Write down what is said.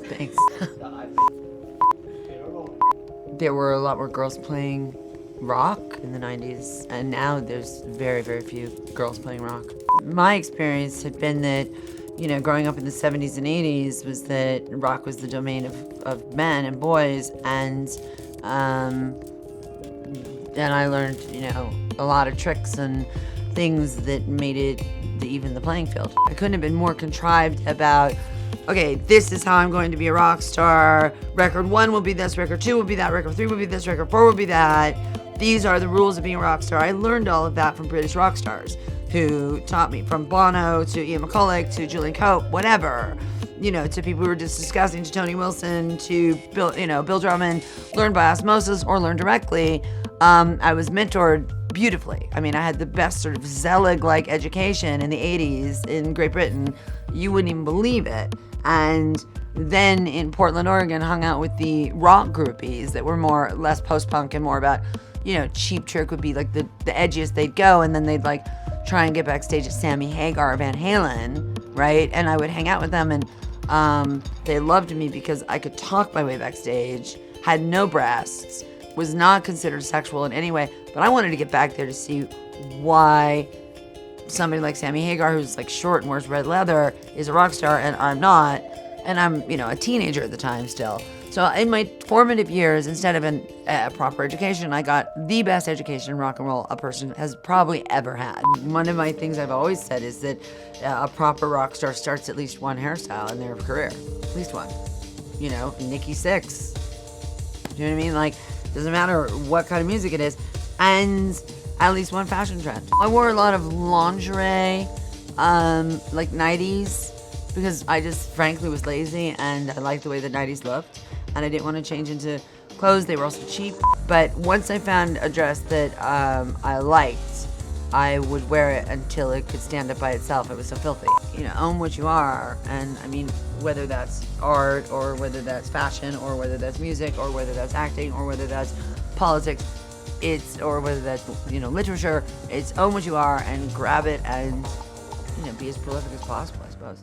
Thanks. There were a lot more girls playing rock in the 90s, and now there's very, very few girls playing rock. My experience had been that, you know, growing up in the 70s and 80s was that rock was the domain of men and boys, and I learned, you know, a lot of tricks and things that made it even the playing field. I couldn't have been more contrived about, okay, this is how I'm going to be a rock star. Record 1 will be this, record 2 will be that, record 3 will be this, record 4 will be that. These are the rules of being a rock star. I learned all of that from British rock stars who taught me, from Bono to Ian McCulloch to Julian Cope, whatever, you know, to people who were just disgusting, to Tony Wilson, to Bill Drummond, learned by osmosis or learned directly. I was mentored beautifully. I mean, I had the best sort of Zelig-like education in the 80s in Great Britain. You wouldn't even believe it. And then in Portland, Oregon, hung out with the rock groupies that were less post-punk and more about, you know, Cheap Trick would be like the edgiest they'd go, and then they'd like try and get backstage at Sammy Hagar, Van Halen, right? And I would hang out with them, and they loved me because I could talk my way backstage, had no breasts, was not considered sexual in any way, but I wanted to get back there to see why somebody like Sammy Hagar, who's like short and wears red leather, is a rock star and I'm not, and I'm, you know, a teenager at the time still. So in my formative years, instead of a proper education, I got the best education in rock and roll a person has probably ever had. One of my things I've always said is that a proper rock star starts at least one hairstyle in their career, at least one. You know, Nikki Sixx. Do you know what I mean? Like, doesn't matter what kind of music it is, and at least one fashion trend. I wore a lot of lingerie, like 90s, because I just frankly was lazy and I liked the way the 90s looked, and I didn't want to change into clothes. They were also cheap. But once I found a dress that I liked, I would wear it until it could stand up by itself. It was so filthy. You know, own what you are, and I mean, whether that's art or whether that's fashion or whether that's music or whether that's acting or whether that's politics, or whether that's, you know, literature, it's own what you are and grab it and, you know, be as prolific as possible, I suppose.